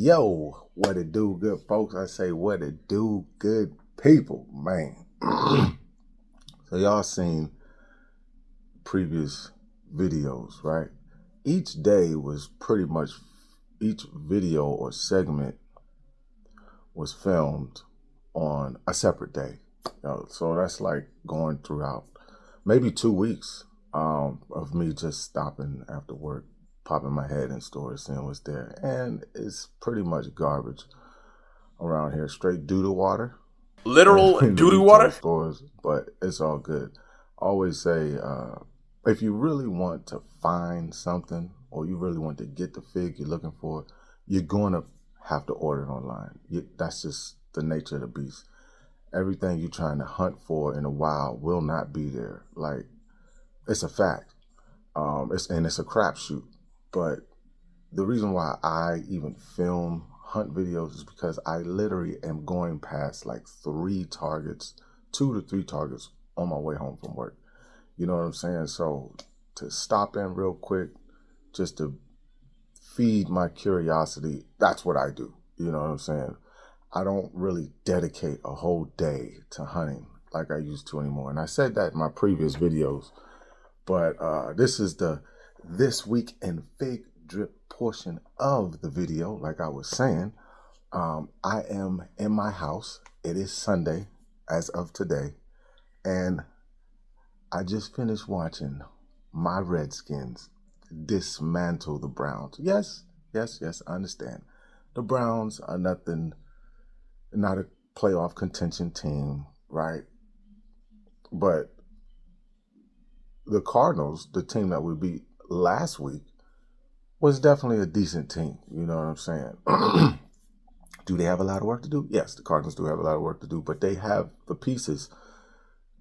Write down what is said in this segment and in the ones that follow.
Yo, what it do, good folks? I say what it do, good people, man. So y'all seen previous videos, right? Each day was pretty much, each video or segment was filmed on a separate day. So that's like going throughout maybe 2 weeks of me just stopping after work, popping my head in stores, seeing what's there. And it's pretty much garbage around here, straight doo-doo water. Literal in the doo-doo retail water? stores, but it's all good. I always say, if you really want to find something or you really want to get the fig you're looking for, you're going to have to order it online. That's just the nature of the beast. Everything you're trying to hunt for in the wild will not be there. Like, it's a fact. It's a crapshoot. But the reason why I even film hunt videos is because I literally am going past like 2 to 3 targets on my way home from work. You know what I'm saying? So to stop in real quick, just to feed my curiosity, that's what I do. You know what I'm saying? I don't really dedicate a whole day to hunting like I used to anymore. And I said that in my previous videos, but this is the This Week in Fig Drip portion of the video. Like I was saying, I am in my house. It is Sunday as of today, and I just finished watching my Redskins dismantle the Browns. Yes, I understand. The Browns are not a playoff contention team, right? But the Cardinals, the team that we beat last week, was definitely a decent team. You know what I'm saying? Do they have a lot of work to do? Yes, the Cardinals do have a lot of work to do, but they have the pieces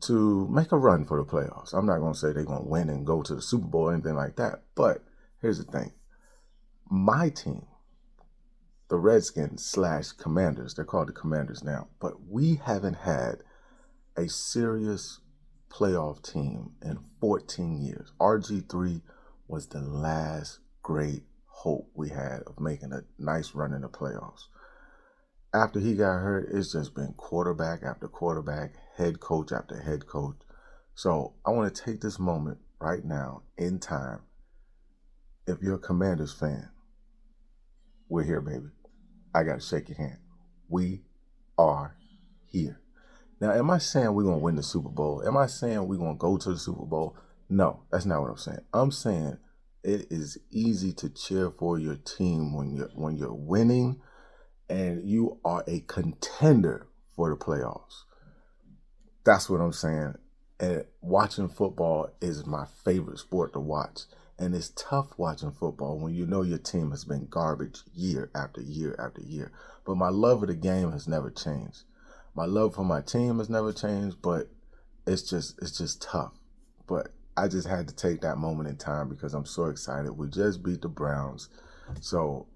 to make a run for the playoffs. I'm not going to say they're going to win and go to the Super Bowl or anything like that, but here's the thing. My team, the Redskins / Commanders, they're called the Commanders now, but we haven't had a serious playoff team in 14 years. RG3 was the last great hope we had of making a nice run in the playoffs. After he got hurt, it's just been quarterback after quarterback, head coach after head coach. So I want to take this moment right now in time. If you're a Commanders fan, we're here, baby. I got to shake your hand. We are here. Now, am I saying we're going to win the Super Bowl? Am I saying we're going to go to the Super Bowl? No, that's not what I'm saying. I'm saying it is easy to cheer for your team when you're winning and you are a contender for the playoffs. That's what I'm saying. And watching football is my favorite sport to watch. And it's tough watching football when you know your team has been garbage year after year after year. But my love of the game has never changed. My love for my team has never changed, but it's just tough. But I just had to take that moment in time because I'm so excited. We just beat the Browns. So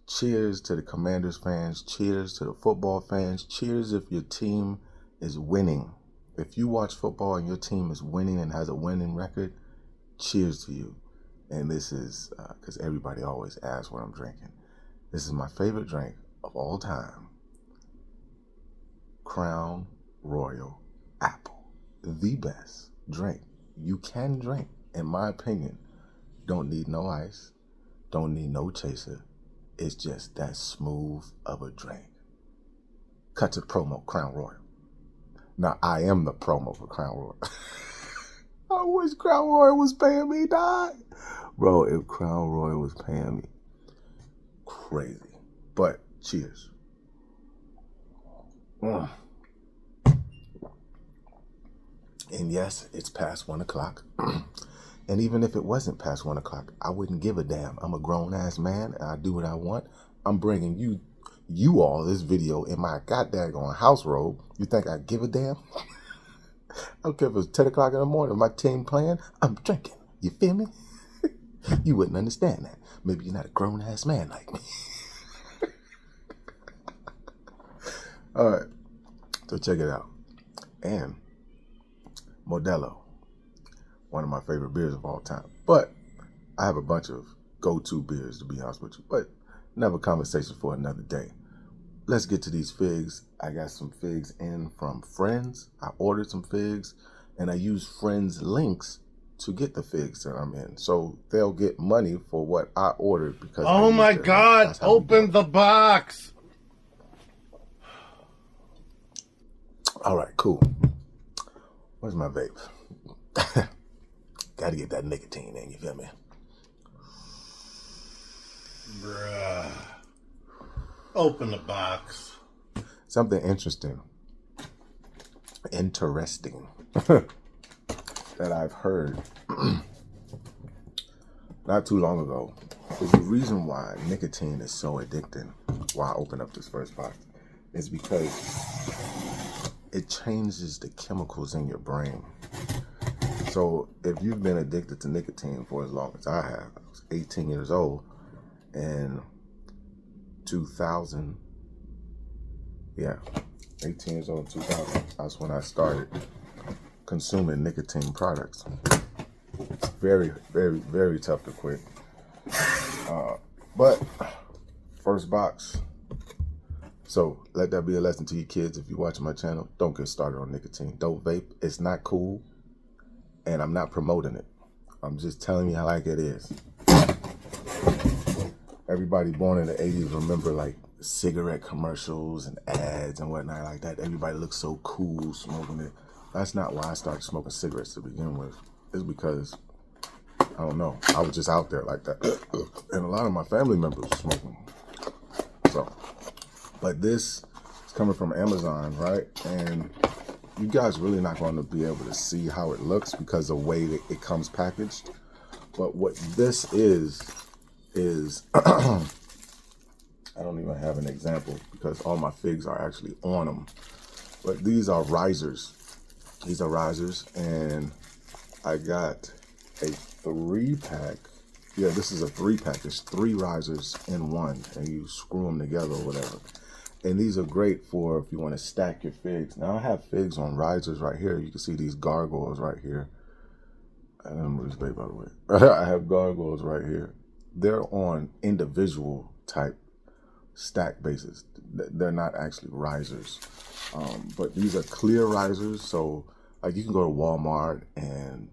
cheers to the Commanders fans. Cheers to the football fans. Cheers if your team is winning. If you watch football and your team is winning and has a winning record, cheers to you. And this is, because everybody always asks what I'm drinking. This is my favorite drink of all time. Crown Royal Apple. The best drink you can drink, in my opinion. Don't need no ice. Don't need no chaser. It's just that smooth of a drink. Cut to the promo, Crown Royal. Now, I am the promo for Crown Royal. I wish Crown Royal was paying me, dog. Bro, if Crown Royal was paying me, crazy. But cheers. And yes, it's past 1 o'clock. And even if it wasn't past 1 o'clock, I wouldn't give a damn. I'm a grown-ass man, and I do what I want. I'm bringing you all this video in my goddamn house robe. You think I give a damn? I don't care if it's 10 o'clock in the morning, my team playing, I'm drinking. You feel me? You wouldn't understand that. Maybe you're not a grown-ass man like me. All right, so check it out. And Modelo, one of my favorite beers of all time. But I have a bunch of go-to beers, to be honest with you. But Another conversation for another day. Let's get to these figs. I got some figs in from friends. I ordered some figs, and I used friends' links to get the figs that I'm in. So they'll get money for what I ordered because oh my God, open the box. All right, cool. Where's my vape? Gotta get that nicotine in, you feel me? Bruh. Open the box. Something interesting that I've heard not too long ago is the reason why nicotine is so addicting. Why I open up this first box is because it changes the chemicals in your brain. So if you've been addicted to nicotine for as long as I have, I was 18 years old in 2000. Yeah, 18 years old in 2000. That's when I started consuming nicotine products. It's very, very, very tough to quit. But first box. So let that be a lesson to you kids. If you're watching my channel, don't get started on nicotine. Don't vape. It's not cool. And I'm not promoting it. I'm just telling you how like it is. Everybody born in the 80s remember like cigarette commercials and ads and whatnot like that. Everybody looks so cool smoking it. That's not why I started smoking cigarettes to begin with. It's because, I don't know, I was just out there like that. And a lot of my family members were smoking. So, but this is coming from Amazon, right? And you guys really not going to be able to see how it looks because of the way that it comes packaged. But what this is I don't even have an example because all my figs are actually on them. But these are risers. These are risers, and I got a 3-pack. Yeah, this is a 3-pack. There's 3 risers in one, and you screw them together or whatever. And these are great for if you want to stack your figs. Now I have figs on risers right here. You can see these gargoyles right here. I don't remember this baby, by the way. I have gargoyles right here. They're on individual type stack basis. They're not actually risers. But these are clear risers. So like you can go to Walmart and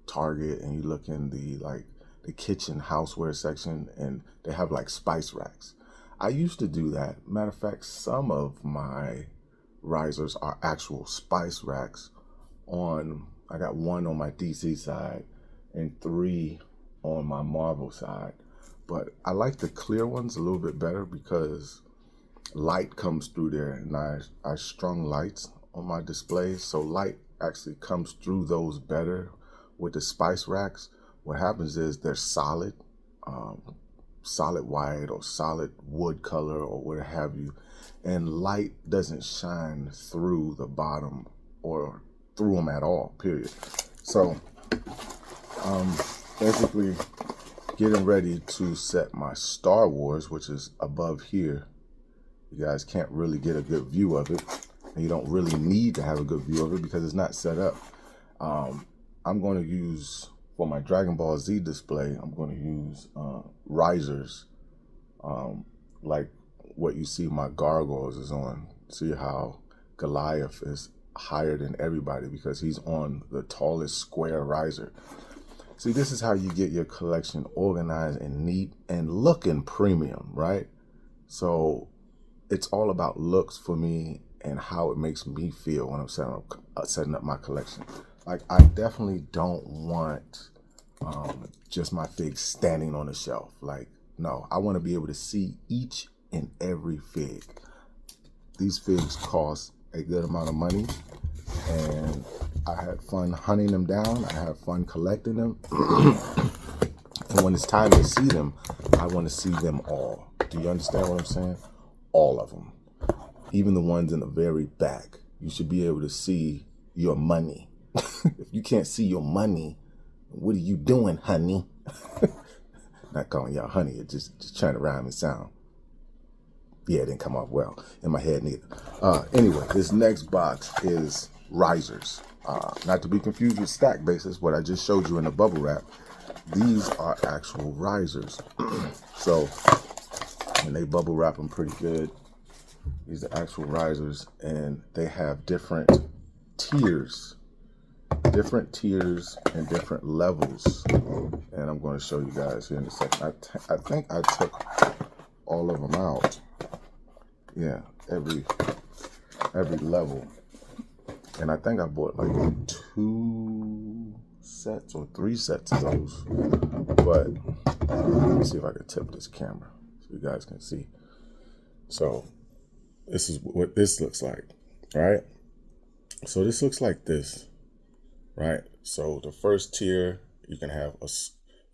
Target and you look in the kitchen houseware section and they have like spice racks. I used to do that. Matter of fact, some of my risers are actual spice racks I got 1 on my DC side and 3 on my Marvel side. But I like the clear ones a little bit better because light comes through there, and I strung lights on my displays, so light actually comes through those better. With the spice racks, what happens is they're solid, solid white or solid wood color or what have you, and light doesn't shine through the bottom or through them at all, period. So basically getting ready to set my Star Wars, which is above here. You guys can't really get a good view of it, and you don't really need to have a good view of it because it's not set up. I'm going to use, for my Dragon Ball Z display, I'm going to use risers, like what you see my Gargoyles is on. See how Goliath is higher than everybody because he's on the tallest square riser. See, this is how you get your collection organized and neat and looking premium, right? So it's all about looks for me and how it makes me feel when I'm setting up my collection. Like, I definitely don't want just my figs standing on the shelf. Like, no, I want to be able to see each and every fig. These figs cost a good amount of money, and I had fun hunting them down. I had fun collecting them. And when it's time to see them, I want to see them all. Do you understand what I'm saying? All of them. Even the ones in the very back. You should be able to see your money. If you can't see your money, what are you doing, honey? Not calling y'all honey, it's just trying to rhyme and sound. Yeah, it didn't come off well in my head neither. Anyway, this next box is risers. Not to be confused with stack bases, what I just showed you in the bubble wrap. These are actual risers. So and they bubble wrap them pretty good. These are actual risers, and they have different tiers and different levels. And I'm going to show you guys here in a second. I think I took all of them out. Yeah, every level. And I think I bought like 2 sets or 3 sets of those. But let me see if I can tip this camera so you guys can see. So this is what this looks like, right? So this looks like this, right? So the first tier, you can have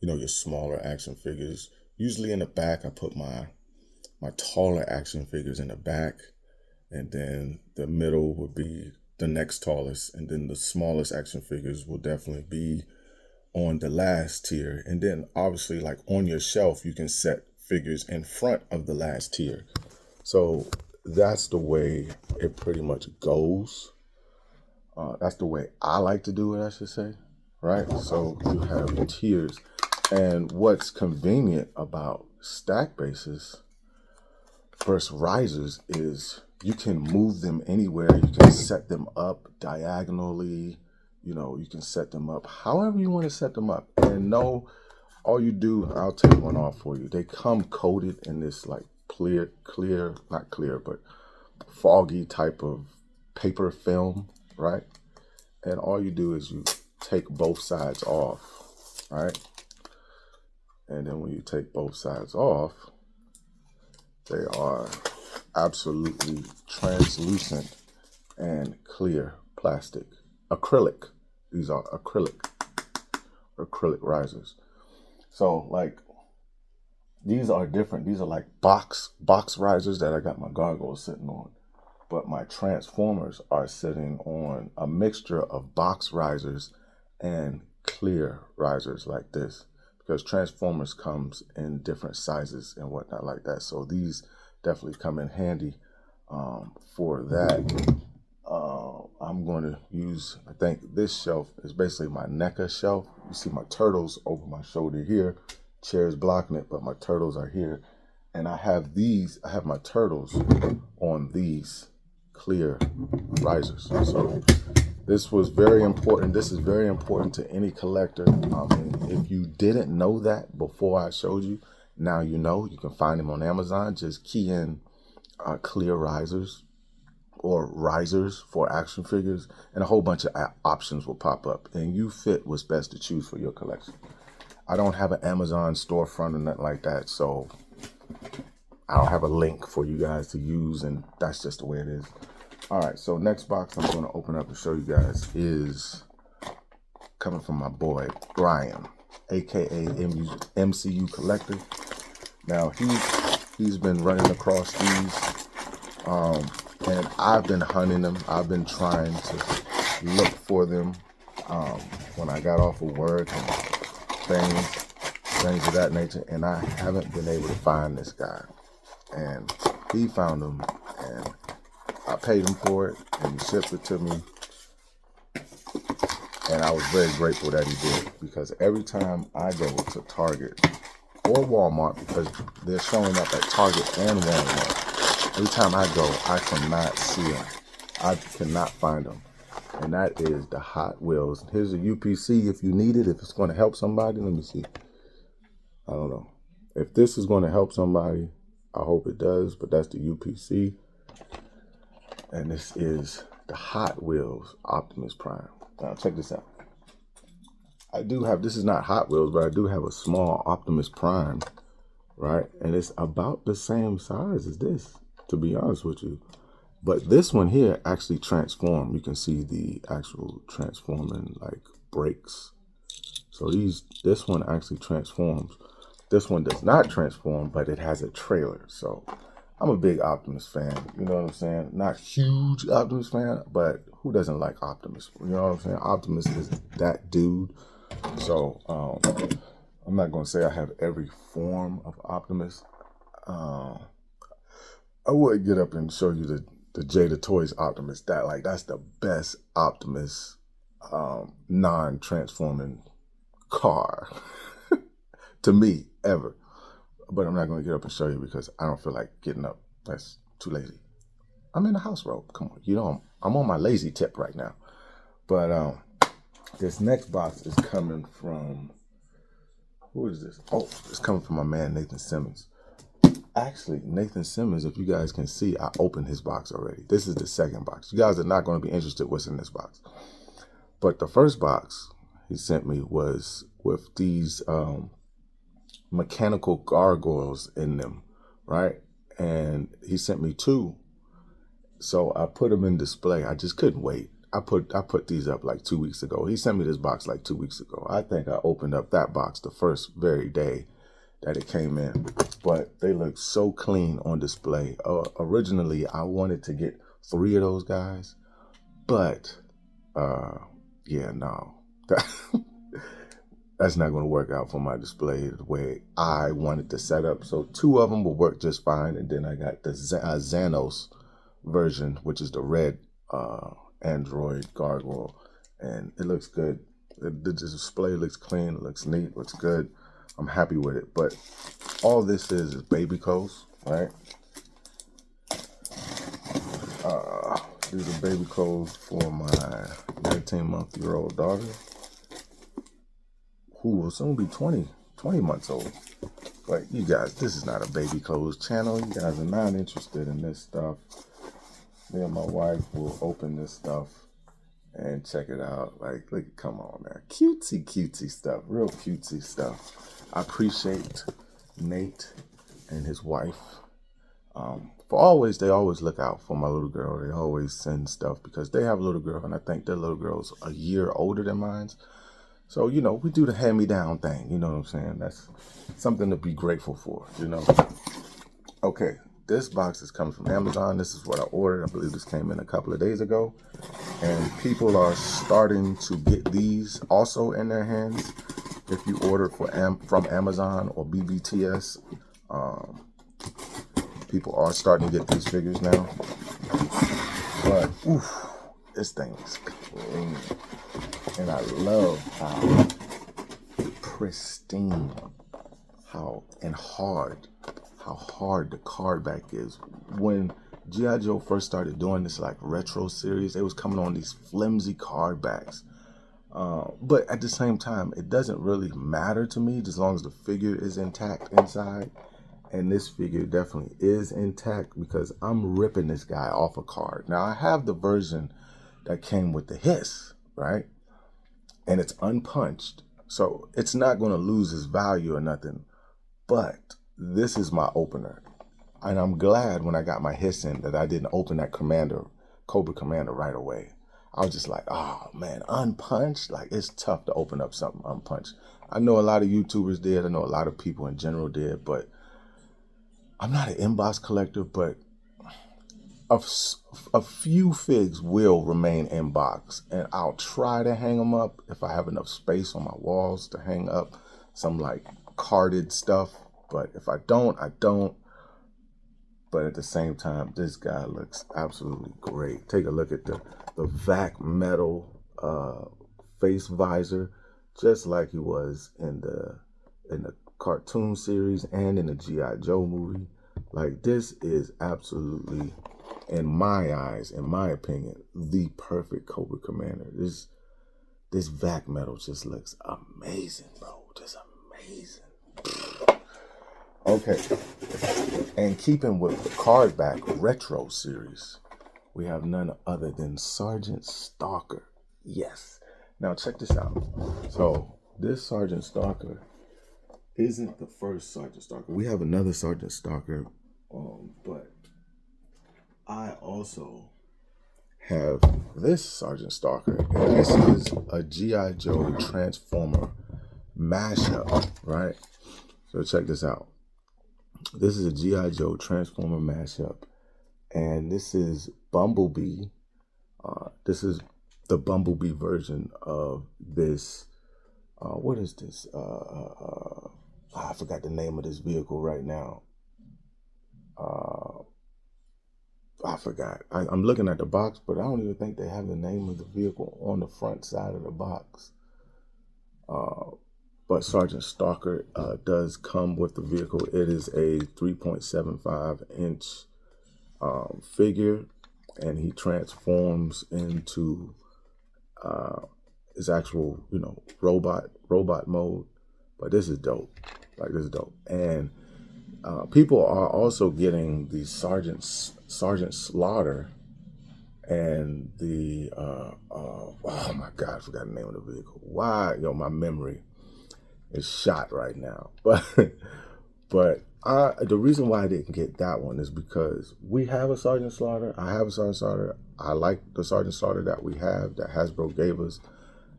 your smaller action figures. Usually in the back, I put my taller action figures in the back, and then the middle would be the next tallest, and then the smallest action figures will definitely be on the last tier. And then obviously, like on your shelf, you can set figures in front of the last tier. So that's the way it pretty much goes. That's the way I like to do it, I should say, right? So you have tiers. And what's convenient about stack bases versus risers is you can move them anywhere. You can set them up diagonally. You can set them up however you want to set them up. And no, all you do, I'll take one off for you. They come coated in this like clear, not clear, but foggy type of paper film, right? And all you do is you take both sides off, right? And then when you take both sides off, they are absolutely translucent and clear plastic. Acrylic. These are acrylic risers. So like these are different. These are like box risers that I got my Gargoyle sitting on. But my Transformers are sitting on a mixture of box risers and clear risers like this, because Transformers comes in different sizes and whatnot like that. So these definitely come in handy for that. I'm going to use, I think this shelf is basically my NECA shelf. You see my turtles over my shoulder here. Chairs blocking it, but my turtles are here. And I have my turtles on these clear risers. So this was very important. This is very important to any collector. If you didn't know that before I showed you, now you know. You can find them on Amazon. Just key in clear risers or risers for action figures, and a whole bunch of options will pop up, and you fit what's best to choose for your collection. I don't have an Amazon storefront or nothing like that, so I don't have a link for you guys to use, and that's just the way it is. All right, so next box I'm going to open up and show you guys is coming from my boy Brian, aka MCU Collector. Now he's been running across these, and I've been hunting them. I've been trying to look for them when I got off of work and things of that nature, and I haven't been able to find this guy. And he found them, and I paid him for it, and he shipped it to me. And I was very grateful that he did, because every time I go to Target or Walmart, because they're showing up at Target and Walmart, every time I go, I cannot see them. I cannot find them. And that is the Hot Wheels. Here's a UPC if you need it, if it's going to help somebody. Let me see. I don't know. If this is going to help somebody, I hope it does, but that's the UPC. And this is the Hot Wheels Optimus Prime. Now check this out. I do have, this is not Hot Wheels, but I do have a small Optimus Prime, right? And it's about the same size as this, to be honest with you. But this one here actually transformed. You can see the actual transforming like brakes. So this one actually transforms. This one does not transform, but it has a trailer. So I'm a big Optimus fan. You know what I'm saying? Not huge Optimus fan, but who doesn't like Optimus? You know what I'm saying? Optimus is that dude. So I'm not going to say I have every form of Optimus. I would get up and show you the Jada Toys Optimus. That's the best Optimus non-transforming car to me ever. but I'm not going to get up and show you because I don't feel like getting up. That's too lazy. I'm in the house robe. Come on, you know I'm on my lazy tip right now. But this next box is coming from, who is this? Oh, it's coming from my man Nathan Simmons. Actually, Nathan Simmons, if you guys can see, I opened his box already. This is the second box. You guys are not going to be interested what's in this box. But the first box he sent me was with these mechanical gargoyles in them, right? And he sent me two. So I put them in display. I just couldn't wait. I put these up like 2 weeks ago. He sent me this box like 2 weeks ago. I think I opened up that box the first very day that it came in. But they look so clean on display. Originally, I wanted to get 3 of those guys. But, yeah, no. That's not going to work out for my display the way I wanted to set up. So 2 of them will work just fine. And then I got the Xanos version, which is the red Android Gargoyle, and it looks good. The display looks clean, it looks neat, looks good. I'm happy with it. But all this is baby clothes, right? These are baby clothes for my 19-month-old daughter, who will soon be 20 months old. But you guys, this is not a baby clothes channel. You guys are not interested in this stuff. Me and my wife will open this stuff and check it out. Like, look, come on, man. Cutesy stuff. Real cutesy stuff. I appreciate Nate and his wife. They always look out for my little girl. They always send stuff because they have a little girl, and I think their little girl's a year older than mine. So, you know, we do the hand-me-down thing. You know what I'm saying? That's something to be grateful for, you know? Okay. This box is coming from Amazon. This is what I ordered. I believe this came in a couple of days ago. And people are starting to get these also in their hands. If you order from Amazon or BBTS, people are starting to get these figures now. But, oof, this thing is clean. And I love how pristine, how hard the card back is. When GI Joe first started doing this like retro series, they was coming on these flimsy card backs. But at the same time, it doesn't really matter to me as long as the figure is intact inside. And this figure definitely is intact because I'm ripping this guy off a card. Now I have the version that came with the hiss, right? And it's unpunched. So it's not going to lose its value or nothing. But this is my opener. And I'm glad when I got my hiss in that I didn't open that Cobra Commander right away. I was just like, oh man, unpunched? Like, it's tough to open up something unpunched. I know a lot of YouTubers did. I know a lot of people in general did. But I'm not an inbox collector, but a few figs will remain in box, and I'll try to hang them up if I have enough space on my walls to hang up some like carded stuff. But if I don't, I don't. But at the same time, this guy looks absolutely great. Take a look at the VAC metal face visor, just like he was in the cartoon series and in the GI Joe movie. Like, this is absolutely, in my eyes, in my opinion, the perfect Cobra Commander. This VAC metal just looks amazing, bro. Just amazing. Okay. And keeping with the card back retro series, we have none other than Sergeant Stalker. Yes. Now check this out. So this Sergeant Stalker isn't the first Sergeant Stalker. We have another Sergeant Stalker, but I also have this Sergeant Stalker, and this is a GI Joe Transformer mashup, right? So check this out. This is a GI Joe Transformer mashup, and this is Bumblebee. This is the Bumblebee version of this. What is this? I forgot the name of this vehicle right now. I forgot. I'm looking at the box, but I don't even think they have the name of the vehicle on the front side of the box. But but Sergeant Stalker does come with the vehicle. It is a 3.75-inch figure, and he transforms into his actual, robot mode. But this is dope. Like, this is dope. And people are also getting the Sergeant Slaughter and the oh my God, I forgot the name of the vehicle. Why, my memory is shot right now. But the reason why I didn't get that one is because we have a Sergeant Slaughter. I have a Sergeant Slaughter. I like the Sergeant Slaughter that we have, that Hasbro gave us.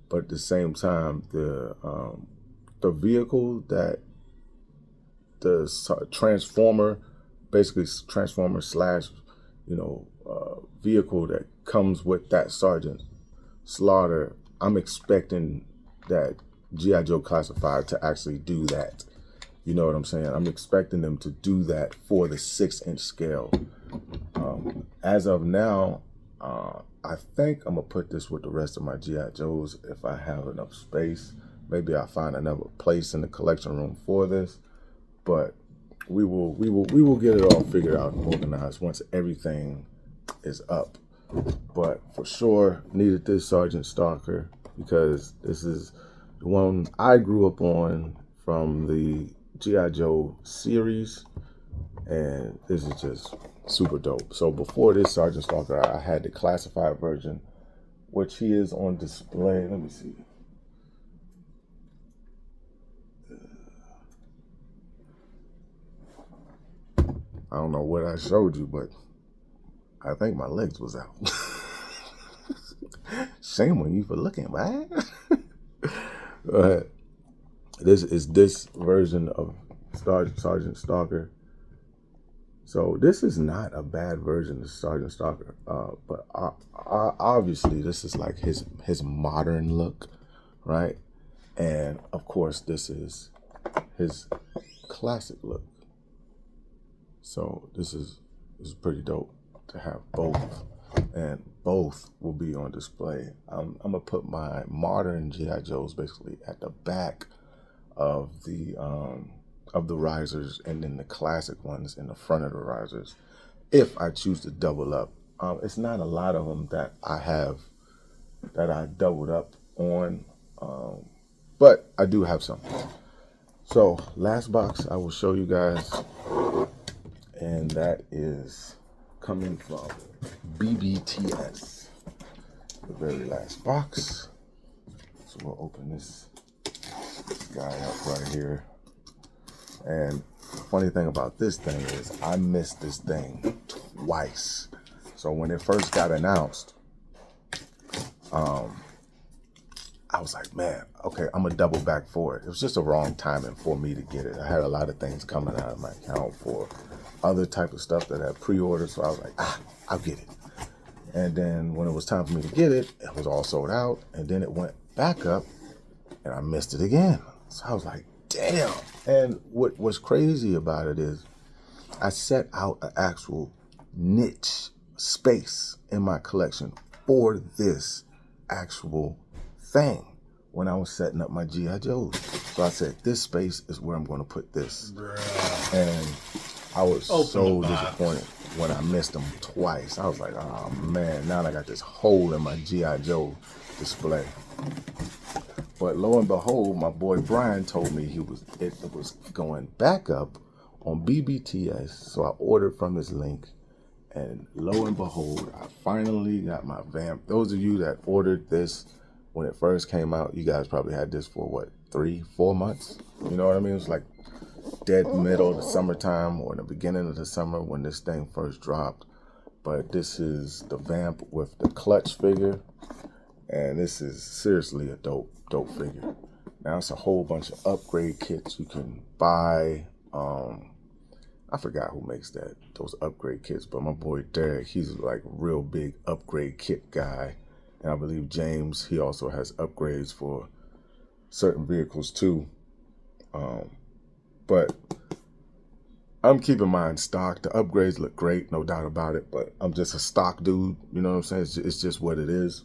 But at the same time, the vehicle that the Transformer, basically Transformer slash, vehicle that comes with that Sergeant Slaughter, I'm expecting that GI Joe Classified to actually do that. You know what I'm saying? I'm expecting them to do that for the 6-inch scale. As of now, I think I'm gonna put this with the rest of my GI Joes if I have enough space. Maybe I'll find another place in the collection room for this, but we will get it all figured out and organized once everything is up. But for sure, needed this Sergeant Stalker because this is the one I grew up on from the GI Joe series, and this is just super dope. So before this Sergeant Stalker, I had the classified version, which he is on display. Let me see. I don't know what I showed you, but I think my legs was out. Shame on you for looking, man. This is this version of Sergeant Stalker. So this is not a bad version of Sergeant Stalker, but obviously this is like his modern look, right? And of course this is his classic look. So this is pretty dope to have both, and both will be on display. I'm gonna put my modern GI Joes basically at the back of the risers, and then the classic ones in the front of the risers, if I choose to double up. It's not a lot of them that I have that I doubled up on, but I do have some. So last box I will show you guys, and that is coming from BBTS, the very last box. So we'll open this guy up right here. And the funny thing about this thing is I missed this thing twice. So when it first got announced, I was like, man, okay, I'm gonna double back for it. It was just a wrong timing for me to get it. I had a lot of things coming out of my account for other type of stuff that I had pre-ordered, so I was like, I'll get it. And then when it was time for me to get it, it was all sold out, and then it went back up, and I missed it again. So I was like, damn. And what was crazy about it is I set out an actual niche space in my collection for this actual thing when I was setting up my GI Joes. So I said, this space is where I'm going to put this. Bruh. And I was so disappointed when I missed them twice. I was like, oh man, now I got this hole in my GI Joe display. But lo and behold, my boy Brian told me it was going back up on BBTS. So I ordered from his link, and lo and behold, I finally got my VAMP. Those of you that ordered this when it first came out, you guys probably had this for what, 3-4 months? You know what I mean? It was like dead middle of the summertime or in the beginning of the summer when this thing first dropped. But this is the VAMP with the clutch figure, and this is seriously a dope figure. Now it's a whole bunch of upgrade kits you can buy. I forgot who makes those upgrade kits, but my boy Derek, he's like a real big upgrade kit guy. And I believe James, he also has upgrades for certain vehicles too. But I'm keeping mine stock. The upgrades look great, no doubt about it, but I'm just a stock dude, you know what I'm saying? It's just what it is.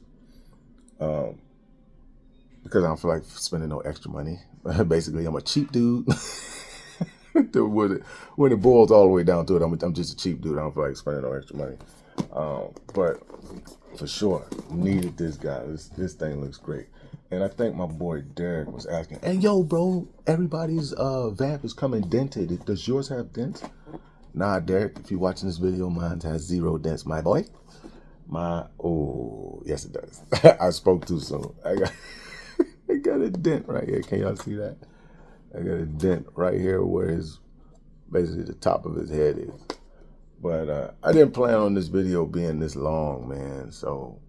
Because I don't feel like spending no extra money. Basically, I'm a cheap dude. When it boils all the way down to it, I'm just a cheap dude. I don't feel like spending no extra money. But for sure, needed this guy. This thing looks great. And I think my boy Derek was asking, hey, yo, bro, everybody's VAMP is coming dented. Does yours have dents? Nah, Derek, if you're watching this video, mine has 0 dents, my boy. Yes, it does. I spoke too soon. I got a dent right here. Can y'all see that? I got a dent right here where basically the top of his head is. But I didn't plan on this video being this long, man. So,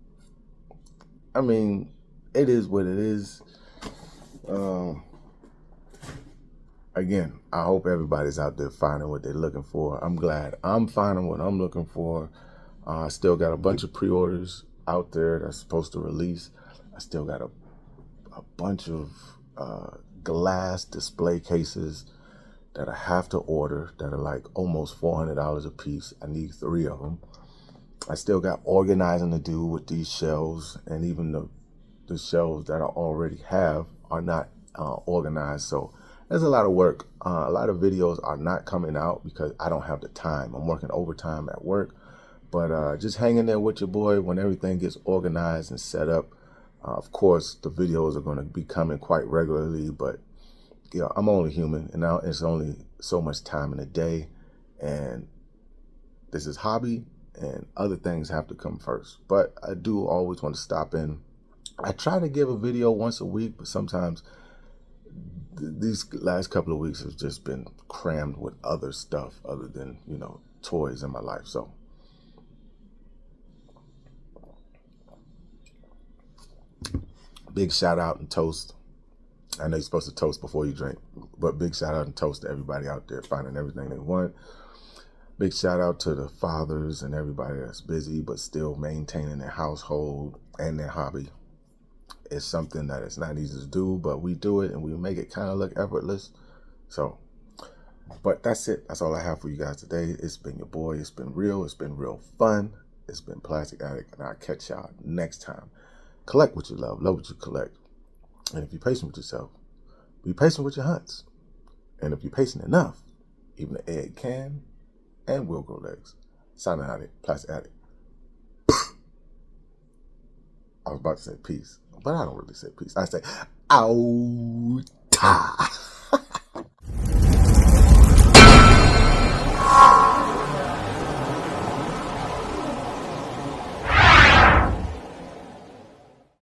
I mean, it is what it is. Again, I hope everybody's out there finding what they're looking for. I'm glad I'm finding what I'm looking for. I still got a bunch of pre-orders out there that's supposed to release. I still got a bunch of glass display cases that I have to order that are like almost $400 a piece. I need 3 of them. I still got organizing to do with these shelves, and even the shelves that I already have are not organized. So there's a lot of work. A lot of videos are not coming out because I don't have the time. I'm working overtime at work. But just hanging there with your boy when everything gets organized and set up. Of course, the videos are going to be coming quite regularly, but you know, I'm only human, and now it's only so much time in a day, and this is hobby, and other things have to come first. But I do always want to stop in. I try to give a video once a week, but sometimes these last couple of weeks have just been crammed with other stuff other than, you know, toys in my life. So big shout out and toast. I know you're supposed to toast before you drink, but big shout out and toast to everybody out there finding everything they want. Big shout out to the fathers and everybody that's busy but still maintaining their household and their hobby. It's something that it's not easy to do, but we do it and we make it kind of look effortless. So, but that's it. That's all I have for you guys today. It's been your boy. It's been real. It's been real fun. It's been Plastic Addict, and I'll catch y'all next time. Collect what you love what you collect. And if you're patient with yourself, be patient with your hunts. And if you're patient enough, even the egg can and will grow legs. Signing out it, Plastic Addict. I was about to say peace, but I don't really say peace. I say, out.